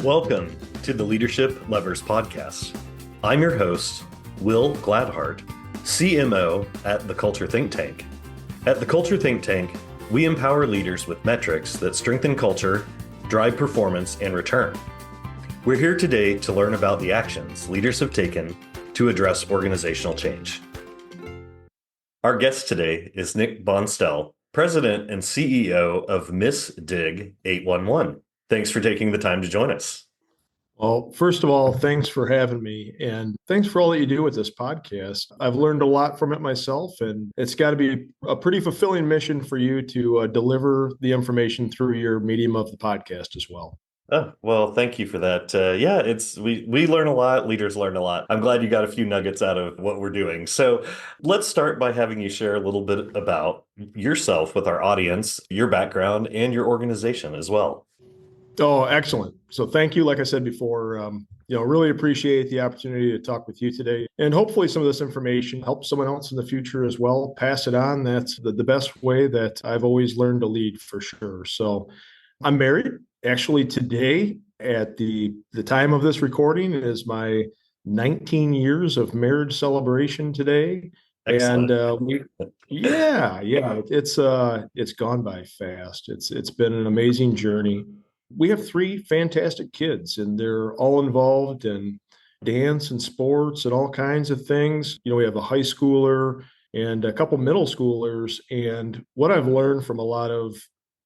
Welcome to the Leadership Lovers Podcast. I'm your host, Will Gladhart, CMO at the Culture Think Tank. At the Culture Think Tank, we empower leaders with metrics that strengthen culture, drive performance, and return. We're here today to learn about the actions leaders have taken to address organizational change. Our guest today is Nick Bonstell, President and CEO of Miss Dig 811. Thanks for taking the time to join us. Well, first of all, thanks for having me. And thanks for all that you do with this podcast. I've learned a lot from it myself, and it's got to be a pretty fulfilling mission for you to deliver the information through your medium of the podcast as well. Oh, well, thank you for that. We learn a lot, leaders learn a lot. I'm glad you got a few nuggets out of what we're doing. So let's start by having you share a little bit about yourself with our audience, your background, and your organization as well. Oh, excellent. So thank you. Like I said before, really appreciate the opportunity to talk with you today. And hopefully some of this information helps someone else in the future as well. Pass it on. That's the best way that I've always learned to lead for sure. So I'm married. Actually, today at the time of this recording is my 19 years of marriage celebration today. Excellent. And it's gone by fast. It's been an amazing journey. We have three fantastic kids, and they're all involved in dance and sports and all kinds of things. We have a high schooler and a couple middle schoolers. And what I've learned from a lot of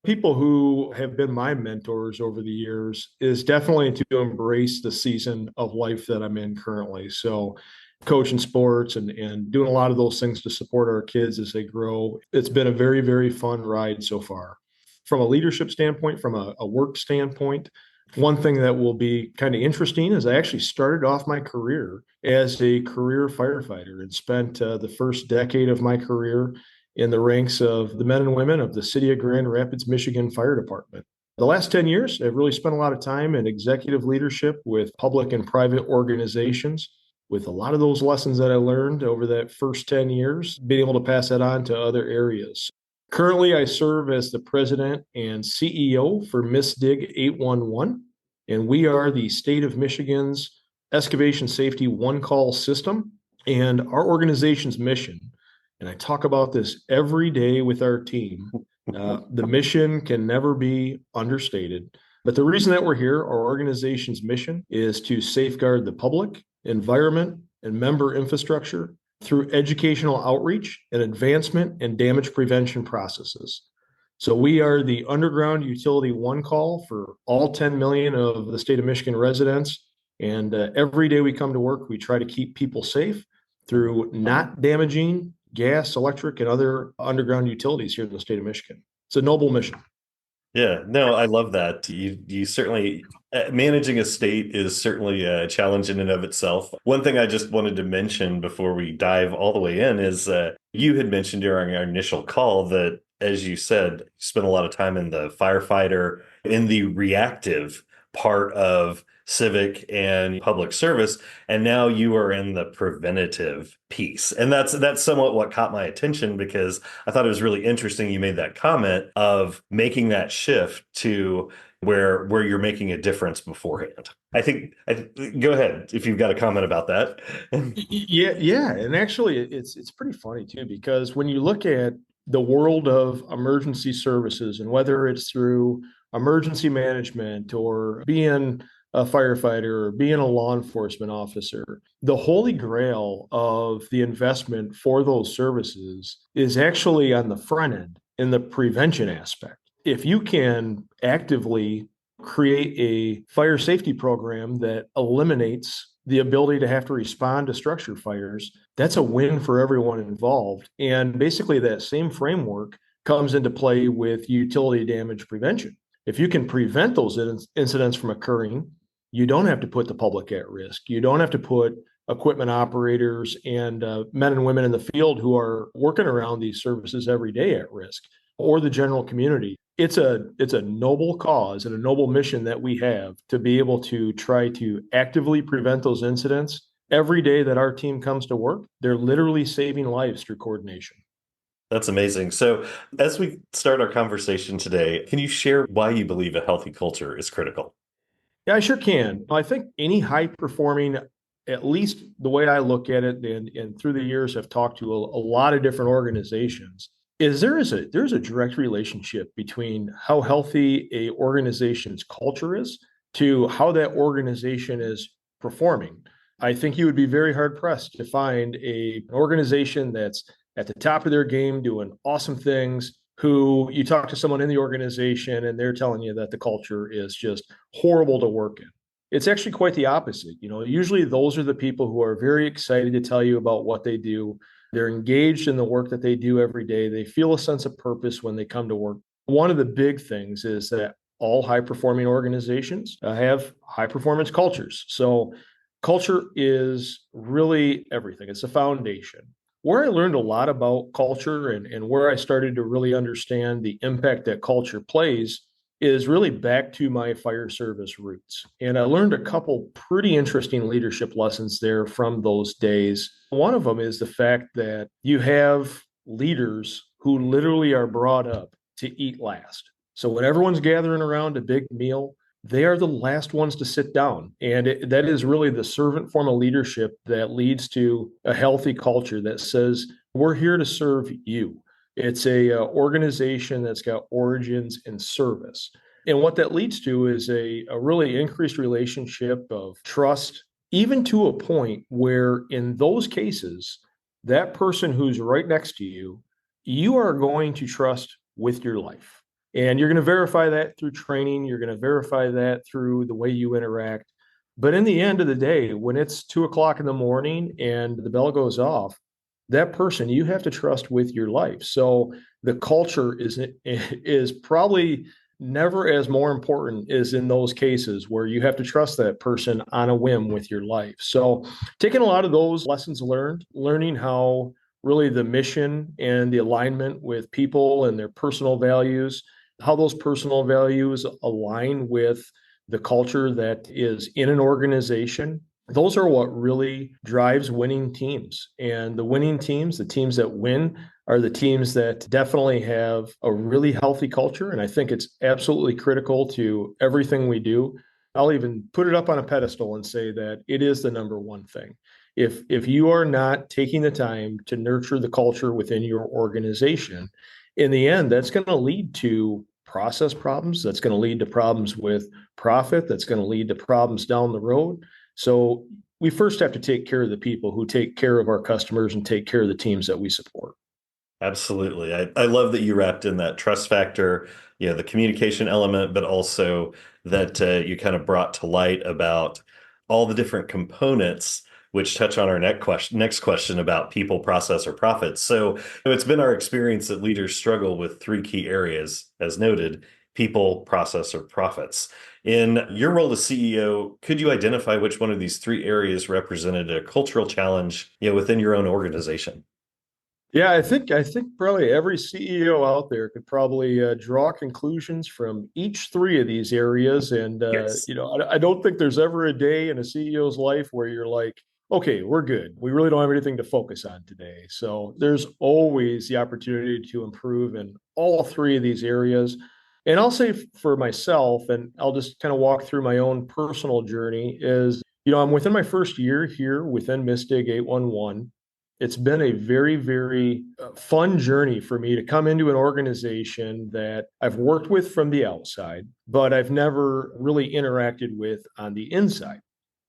people who have been my mentors over the years is definitely to embrace the season of life that I'm in currently. So coaching sports and doing a lot of those things to support our kids as they grow. It's been a very, very fun ride so far. From a leadership standpoint, from a work standpoint, one thing that will be kind of interesting is I actually started off my career as a career firefighter and spent the first decade of my career in the ranks of the men and women of the City of Grand Rapids, Michigan Fire Department. The last 10 years, I've really spent a lot of time in executive leadership with public and private organizations. With a lot of those lessons that I learned over that first 10 years, being able to pass that on to other areas. Currently, I serve as the president and CEO for Miss Dig 811, and we are the state of Michigan's excavation safety one-call system. And our organization's mission, and I talk about this every day with our team, the mission can never be understated. But the reason that we're here, our organization's mission is to safeguard the public, environment, and member infrastructure through educational outreach and advancement and damage prevention processes. So we are the underground utility one call for all 10 million of the state of Michigan residents. And every day we come to work, we try to keep people safe through not damaging gas, electric, and other underground utilities here in the state of Michigan. It's a noble mission. Yeah, no, I love that. You certainly, managing a state is certainly a challenge in and of itself. One thing I just wanted to mention before we dive all the way in is you had mentioned during our initial call that, as you said, you spent a lot of time in the firefighter, in the reactive part of civic and public service, and now you are in the preventative piece. And that's somewhat what caught my attention, because I thought it was really interesting you made that comment of making that shift to where you're making a difference beforehand. I think go ahead if you've got a comment about that. Yeah. And actually it's pretty funny too, because when you look at the world of emergency services, and whether it's through emergency management or being a firefighter or being a law enforcement officer, the holy grail of the investment for those services is actually on the front end in the prevention aspect. If you can actively create a fire safety program that eliminates the ability to have to respond to structure fires, that's a win for everyone involved. And basically that same framework comes into play with utility damage prevention. If you can prevent those incidents from occurring, you don't have to put the public at risk. You don't have to put equipment operators and men and women in the field who are working around these services every day at risk, or the general community. It's a noble cause and a noble mission that we have to be able to try to actively prevent those incidents. Every day that our team comes to work, they're literally saving lives through coordination. That's amazing. So as we start our conversation today, can you share why you believe a healthy culture is critical? Yeah, I sure can. I think any high performing, at least the way I look at it, and through the years I've talked to a lot of different organizations, is there's a direct relationship between how healthy a organization's culture is to how that organization is performing. I think you would be very hard pressed to find an organization that's at the top of their game doing awesome things, who you talk to someone in the organization and they're telling you that the culture is just horrible to work in. It's actually quite the opposite. Usually those are the people who are very excited to tell you about what they do. They're engaged in the work that they do every day. They feel a sense of purpose when they come to work. One of the big things is that all high performing organizations have high performance cultures. So culture is really everything. It's a foundation. Where I learned a lot about culture, and where I started to really understand the impact that culture plays is really back to my fire service roots. And I learned a couple pretty interesting leadership lessons there from those days. One of them is the fact that you have leaders who literally are brought up to eat last. So when everyone's gathering around a big meal, they are the last ones to sit down. And that is really the servant form of leadership that leads to a healthy culture that says, we're here to serve you. It's a organization that's got origins in service. And what that leads to is a really increased relationship of trust, even to a point where in those cases, that person who's right next to you, you are going to trust with your life. And you're going to verify that through training. You're going to verify that through the way you interact. But in the end of the day, when it's 2 o'clock in the morning and the bell goes off, that person you have to trust with your life. So the culture is probably never as more important as in those cases where you have to trust that person on a whim with your life. So taking a lot of those lessons learned, learning how really the mission and the alignment with people and their personal values, how those personal values align with the culture that is in an organization. Those are what really drives winning teams. And the winning teams, the teams that win, are the teams that definitely have a really healthy culture. And I think it's absolutely critical to everything we do. I'll even put it up on a pedestal and say that it is the number one thing. If you are not taking the time to nurture the culture within your organization, in the end, that's going to lead to process problems. That's going to lead to problems with profit. That's going to lead to problems down the road. So we first have to take care of the people who take care of our customers and take care of the teams that we support. Absolutely. I love that you wrapped in that trust factor, the communication element, but also that you kind of brought to light about all the different components, which touch on our next question about people, process, or profits. So it's been our experience that leaders struggle with three key areas, as noted: people, process, or profits. In your role as CEO, could you identify which one of these three areas represented a cultural challenge, within your own organization? Yeah, I think probably every CEO out there could probably draw conclusions from each three of these areas. And Yes. I don't think there's ever a day in a CEO's life where you're like, okay, we're good. We really don't have anything to focus on today. So there's always the opportunity to improve in all three of these areas. And I'll say for myself, and I'll just kind of walk through my own personal journey, is I'm within my first year here within Mistig 811. It's been a very, very fun journey for me to come into an organization that I've worked with from the outside, but I've never really interacted with on the inside.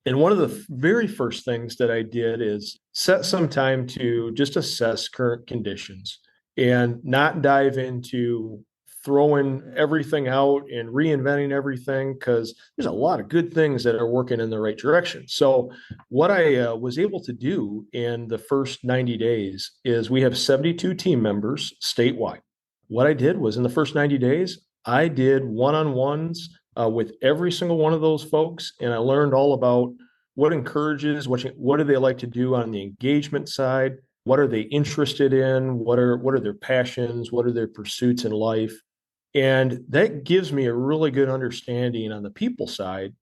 And one of the very first things that I did is set some time to just assess current conditions and not dive into throwing everything out and reinventing everything, because there's a lot of good things that are working in the right direction. So, what I was able to do in the first 90 days is we have 72 team members statewide. What I did was in the first 90 days, I did one on ones with every single one of those folks. And I learned all about what encourages, what do they like to do on the engagement side? What are they interested in? What are their passions? What are their pursuits in life? And that gives me a really good understanding on the people side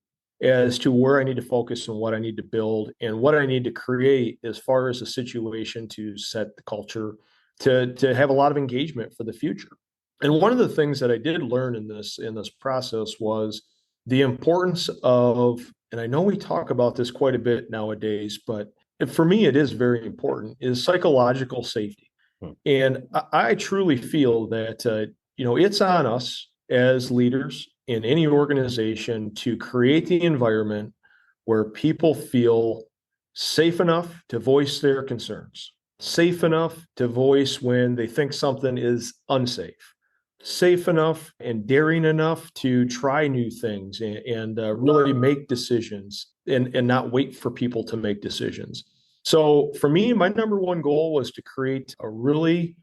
as to where I need to focus and what I need to build and what I need to create as far as a situation to set the culture to have a lot of engagement for the future. And one of the things that I did learn in this process was the importance of, and I know we talk about this quite a bit nowadays, but for me, it is very important, is psychological safety. Hmm. And I truly feel that, it's on us as leaders in any organization to create the environment where people feel safe enough to voice their concerns, safe enough to voice when they think something is unsafe, safe enough and daring enough to try new things and really make decisions and not wait for people to make decisions. So for me, my number one goal was to create a really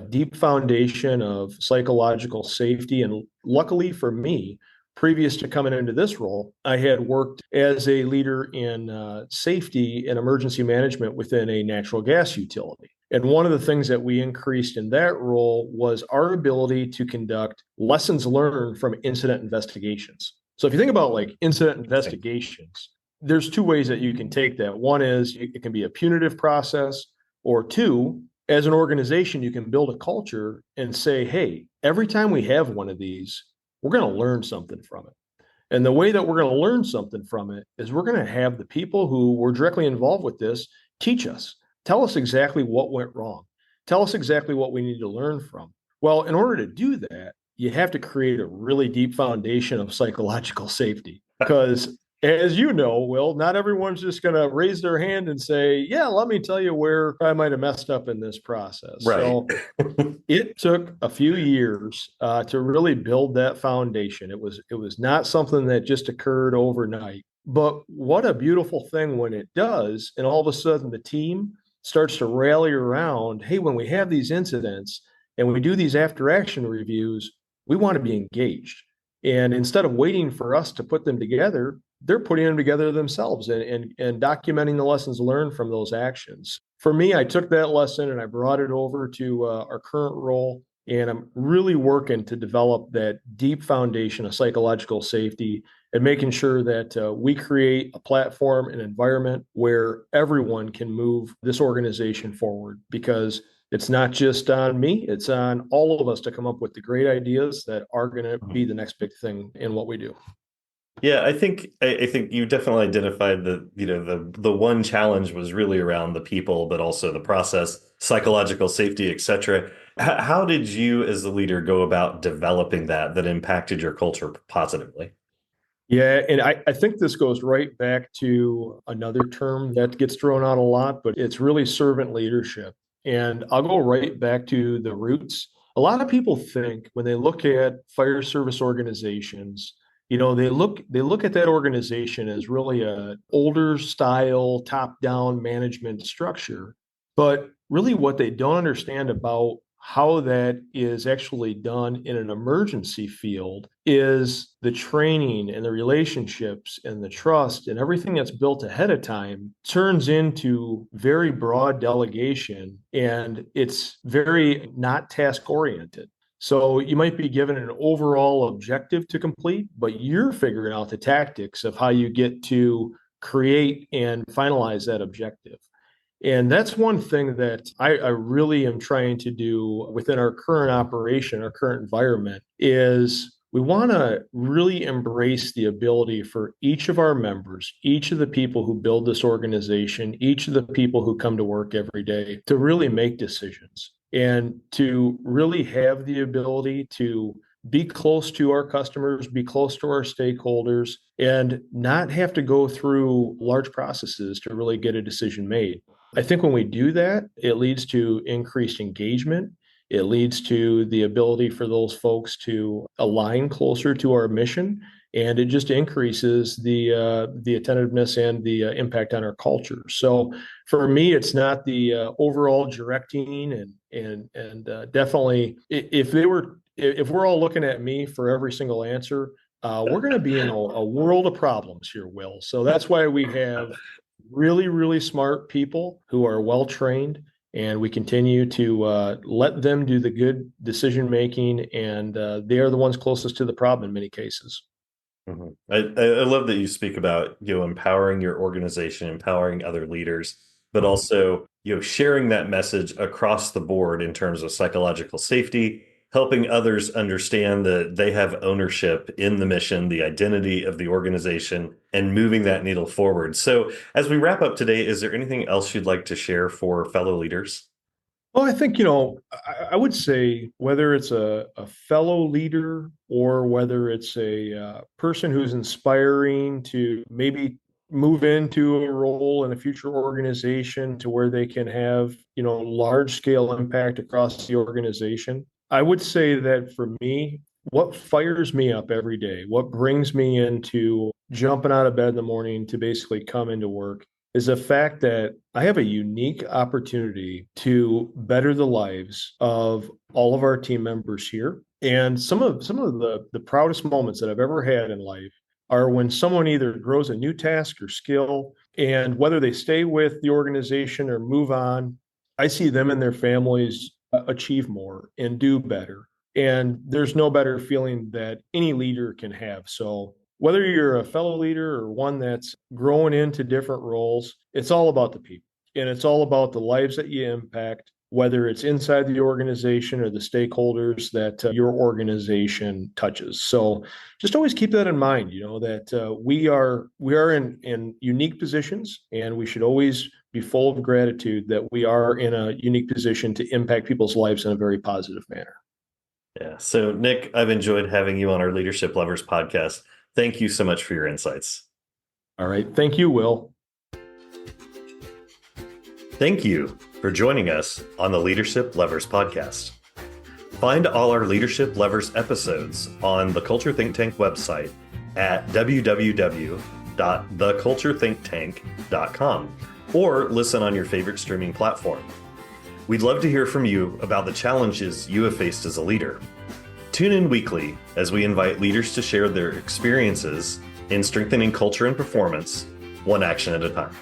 deep foundation of psychological safety. And luckily for me, previous to coming into this role, I had worked as a leader in safety and emergency management within a natural gas utility. And one of the things that we increased in that role was our ability to conduct lessons learned from incident investigations. So if you think about like incident investigations, there's two ways that you can take that. One is it can be a punitive process, or two, as an organization, you can build a culture and say, hey, every time we have one of these, we're going to learn something from it. And the way that we're going to learn something from it is we're going to have the people who were directly involved with this teach us, tell us exactly what went wrong, tell us exactly what we need to learn from. Well, in order to do that, you have to create a really deep foundation of psychological safety. Because as you know, Will, not everyone's just going to raise their hand and say, yeah, let me tell you where I might have messed up in this process. Right. So it took a few years to really build that foundation. It was not something that just occurred overnight. But what a beautiful thing when it does, and all of a sudden the team starts to rally around. Hey, when we have these incidents and we do these after action reviews, we want to be engaged. And instead of waiting for us to put them together, they're putting them together themselves and documenting the lessons learned from those actions. For me, I took that lesson and I brought it over to our current role. And I'm really working to develop that deep foundation of psychological safety and making sure that we create a platform, an environment where everyone can move this organization forward, because it's not just on me, it's on all of us to come up with the great ideas that are going to be the next big thing in what we do. Yeah, I think you definitely identified that, the one challenge was really around the people, but also the process, psychological safety, etc. How did you as the leader go about developing that impacted your culture positively? Yeah, and I think this goes right back to another term that gets thrown out a lot, but it's really servant leadership. And I'll go right back to the roots. A lot of people think when they look at fire service organizations, they look at that organization as really a older style top-down management structure. But really what they don't understand about how that is actually done in an emergency field is the training and the relationships and the trust and everything that's built ahead of time turns into very broad delegation, and it's very not task oriented. So you might be given an overall objective to complete, but you're figuring out the tactics of how you get to create and finalize that objective. And that's one thing that I really am trying to do within our current operation, our current environment, is we want to really embrace the ability for each of our members, each of the people who build this organization, each of the people who come to work every day to really make decisions and to really have the ability to be close to our customers, be close to our stakeholders, and not have to go through large processes to really get a decision made. I think when we do that, it leads to increased engagement. It leads to the ability for those folks to align closer to our mission, and it just increases the attentiveness and the impact on our culture. So, for me, it's not the overall directing, and definitely if we're all looking at me for every single answer, we're going to be in a world of problems here, Will. So that's why we have really, really smart people who are well trained, and we continue to let them do the good decision making, and they are the ones closest to the problem in many cases. Mhm. I love that you speak about, empowering your organization, empowering other leaders, but also, sharing that message across the board in terms of psychological safety, helping others understand that they have ownership in the mission, the identity of the organization, and moving that needle forward. So, as we wrap up today, is there anything else you'd like to share for fellow leaders? Well, I think, I would say whether it's a fellow leader or whether it's a person who's inspiring to maybe move into a role in a future organization to where they can have, large scale impact across the organization. I would say that for me, what fires me up every day, what brings me into jumping out of bed in the morning to basically come into work is the fact that I have a unique opportunity to better the lives of all of our team members here. And some of the proudest moments that I've ever had in life are when someone either grows a new task or skill, and whether they stay with the organization or move on, I see them and their families achieve more and do better. And there's no better feeling that any leader can have. So whether you're a fellow leader or one that's growing into different roles, it's all about the people and it's all about the lives that you impact, whether it's inside the organization or the stakeholders that your organization touches. So just always keep that in mind, that we are in unique positions, and we should always be full of gratitude that we are in a unique position to impact people's lives in a very positive manner. Yeah. So, Nick, I've enjoyed having you on our Leadership Lovers podcast. Thank you so much for your insights. All right. Thank you, Will. Thank you for joining us on the Leadership Lovers podcast. Find all our Leadership Lovers episodes on the Culture Think Tank website at www.theculturethinktank.com or listen on your favorite streaming platform. We'd love to hear from you about the challenges you have faced as a leader. Tune in weekly as we invite leaders to share their experiences in strengthening culture and performance, one action at a time.